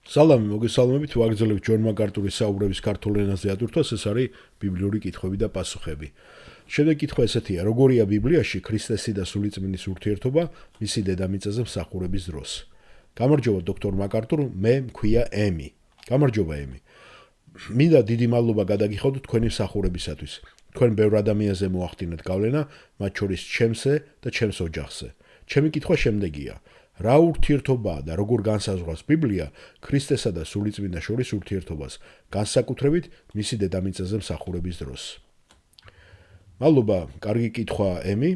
სალამი მოგესალმებით, ვაგრძელებთ ჯონ მაკარტურის საუბრების ქართულ ენაზე ატვირთვას, ეს არის ბიბლიური კითხვები და პასუხები. შემდეგ კითხვა ესეთია, როგორია ბიბლიაში ქრისტესი და სულიწმინდის ურთიერთობა მისი დედამიწაზე მსახურების დროს. გამარჯობა დოქტორ მაკარტურ, მე მქვია ემი. გამარჯობა ემი. მინდა დიდი მადლობა გადაგიხადოთ თქვენი მსახურებისათვის. თქვენ ბევრ ადამიანზე მოახდინეთ გავლენა, მათ შორის ჩემზე და ჩემს ოჯახზე. ჩემი კითხვა შემდეგია. რა ურთიერთობაა და როგორ განსაზღვრავს ბიბლია ქრისტესა და სულიწმინდა შორის ურთიერთობას, განსაკუთრებით მისი დედამიწაზე მსახურების დროს. მადლობა, კარგი კითხვა ემი.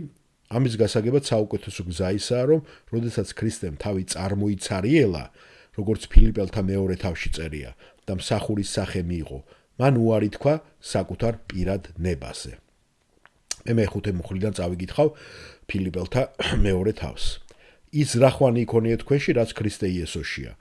ამის გასაგებად საუკეთესო გზა ისაა, რომ როდესაც ქრისტემ თავი წარმოიცარიელა, როგორც ფილიპელთა მეორე თავში წერია და მსახურის სახე მიიღო, მან უარი თქვა საკუთარ პირად ნებაზე. მე მეხუთე მუხლიდან წავიკითხავ ფილიპელთა მეორე თავს. ის რახვანი იქონია თქვენში, რაც ქრისტე იესოშია.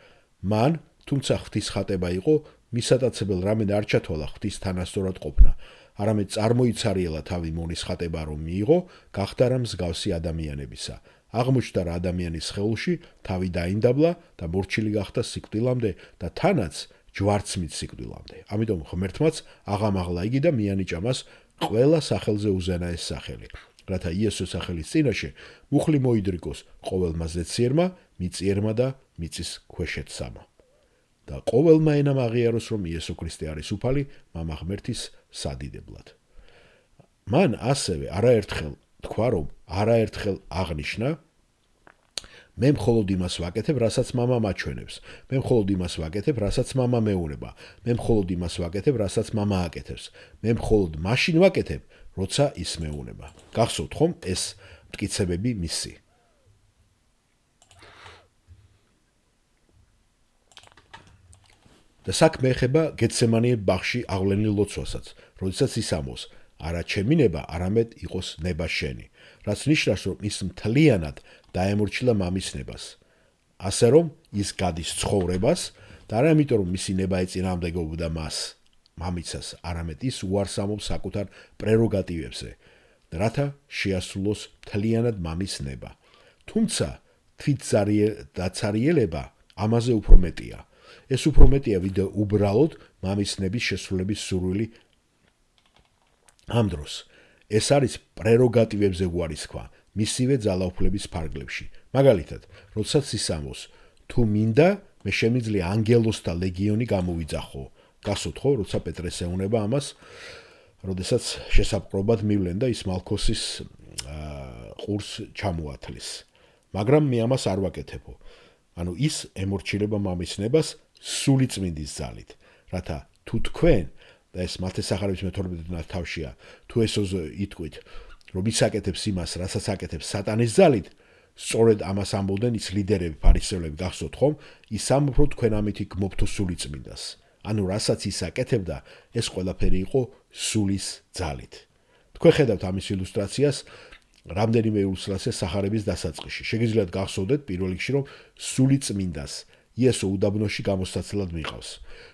მან, თუმცა ღვთის ხატება იყო, მისატაცებელ რამედ არ ჩათვალა ღვთის თანასწორად ყოფნა, არამედ წარმოიცარიელა თავი მონის ხატება რომ მიიღო, გახდა რა მსგავსი ადამიანებისა. აღმოჩნდა რა ადამიანის სხეულში თავი დაინდაბლა და მორჩილი გახდა სიკვდილამდე და თანაც ჯვარცმით სიკვდილამდე. ამიტომ ღმერთმაც აღამაღლა იგი და მიანიჭა მას ყველა სახელზე უზენაეს სახელი. რათა იესოს სახელის წინაშე მუხლი მოიდრიკოს ყოველმა ზეციერმა, მიწიერმა და მიწის ქვეშეცამა. და ყოველმა ენამ აღიაროს, რომ იესო ქრისტე არის უფალი მამა ღმერთის სადიდებლად. მან ასევე არაერთხელ თქვა, რომ არაერთხელ აღნიშნა, მე მხოლოდ იმას ვაკეთებ, რასაც მამა მაჩვენებს. მე მხოლოდ იმას ვაკეთებ, რასაც მამა მეუნება. მე მხოლოდ იმას ვაკეთებ, რასაც მამა აკეთებს. მე მხოლოდ მაშინ ვაკეთებ, როცა ის მეუნება. გახსოვთ ხომ ეს მტკიცებები მისი. და საქმე ეხება გეთსემანიე ბაღში აღვლენილ ლოცვასაც, როდესაც ის ამბობს, არა ჩემი ნება, არამედ იყოს ნება შენი, რაც ნიშნავს, რომ ის მთლიანად დაემორჩილა მამის ნებას. ასე რომ ის გადის ცხოვრებას და არა იმიტომ, რომ მისი ნება ეწინააღმდეგებოდა მას, მამიცას, არამედ ის უარს ამბობს საკუთარ პრეროგატივებზე, რათა შეასრულოს მთლიანად მამის ნება. თუმცა თვითდაცარიელება ამაზე უფრო მეტია. ეს უფრო მეტია, ვიდრე უბრალოდ მამის ნების შესრულების სურვილი. ამ დროს ეს არის პრეროგატივებზე უარისქვა, მისივე ძალაუფლების ფარგლებში. მაგალითად, როდესაც ის ამბობს, თუ მინდა, მე შემიძლია ანგელოსთა ლეგიონი გამოვიძახო. გასვოთ ხო, როცა პეტრეს ეუნება ამას, როდესაც შესაპყრობად მივლენ და ის მალქოსის ყურს ჩამოათლის. მაგრამ მე ამას არ ვაკეთებო. ანუ ის ემორჩილება მამის ნებას სულიწმინდის ძალით, რათა თუ თქვენ და ეს მათეს სახარების მე-12 თავშია, თუ ესოც იტყვით, რომ ის აკეთებს იმას, რასაც აკეთებს სატანის ძალით, სწორედ ამას ამბობდნენ ის ლიდერები, ფარისევლები, გახსოვთ ხომ? ის ამბობ, რომ თქვენ ამითი გმობთ სულიწმინდას. ანუ რასაც ის აკეთებდა, ეს ყველაფერი იყო სულის ძალით. თქვენ ხედავთ ამის ილუსტრაციას რამდენიმე ილუსტრაციას სახარების დასაწყისში. შეგიძლიათ გახსოვდეთ პირველ რიგში, რომ სულიწმინდას იესო უდაბნოში გამოსაცილად მიყავს.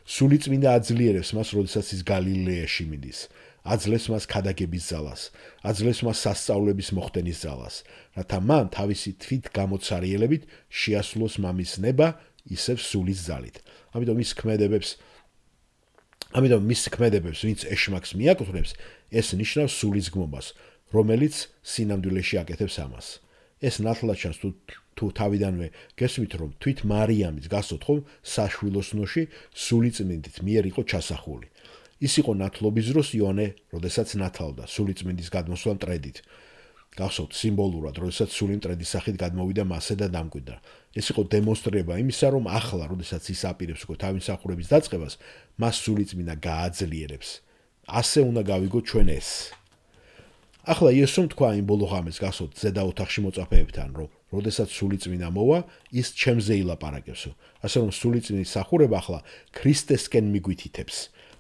სულიწმინდა აძლიერებს მას, როდესაც ის გალილეაში მიდის. აძლევს მას ქადაგების ძალას, აძლევს მას სასწაულების მოხდენის ძალას, რათა მან თავისი თვით გამოცარიელებით შეასრულოს მამის ნება ისევ სულის ძალით. ამიტომ მის ქმედებებს, ვინც ეშმაკს მიაკუთვნებს, ეს ნიშნავს სულის გმობას, რომელიც სინამდვილეში აკეთებს ამას. ეს ნათლად ჩანს თუ თავიდანვე გესმით, რომ თვით მარიამის გასვოთ ხომ საშვილოსნოში სულიწმინდით მიერ იყო ჩასახული. ის იყო ნათლობის დროს იოანე, როდესაც ნათლავდა სულიწმინდის გადმოსვლა მტრედით. გახსოვთ სიმბოლურად, როდესაც სული მტრედის სახით გადმოვიდა მასზე და დამკვიდრა. ეს იყო დემონსტრირება იმისა, რომ ახლა, როდესაც ის აპირებს უკვე თავის მსახურების დაწყებას, მას სულიწმინდა გააძლიერებს. ასე უნდა გავიგოთ ჩვენ ეს. ახლა იესომ თქვა იმ ბოლო ღამეს გახსოვთ ზედა ოთახში მოწაფეებთან, რომ როდესაც სულიწმინდა მოვა, ის ჩემზე ილაპარაკებსო. ასე რომ სულიწმინდის სახურება ახლა ქრისტესკენ მიგვითითებს.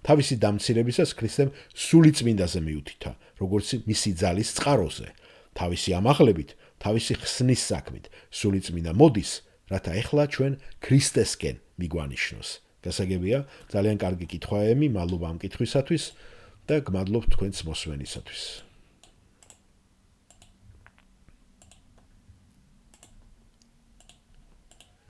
თავისი დამცირებისას ქრისტემ სულიწმინდაზე მიუთითა, როგორც მისი ძალის წყაროზე. თავისი ამაღლებით, თავისი ხსნის საქმით სულიწმინდა მოდის, რათა ეხლა ჩვენ ქრისტესკენ მიგვანიშნოს. გასაგებია, ძალიან კარგი კითხვა ემი, მადლობა ამ კითხვისათვის და გმადლობთ თქვენს მოსვენისათვის.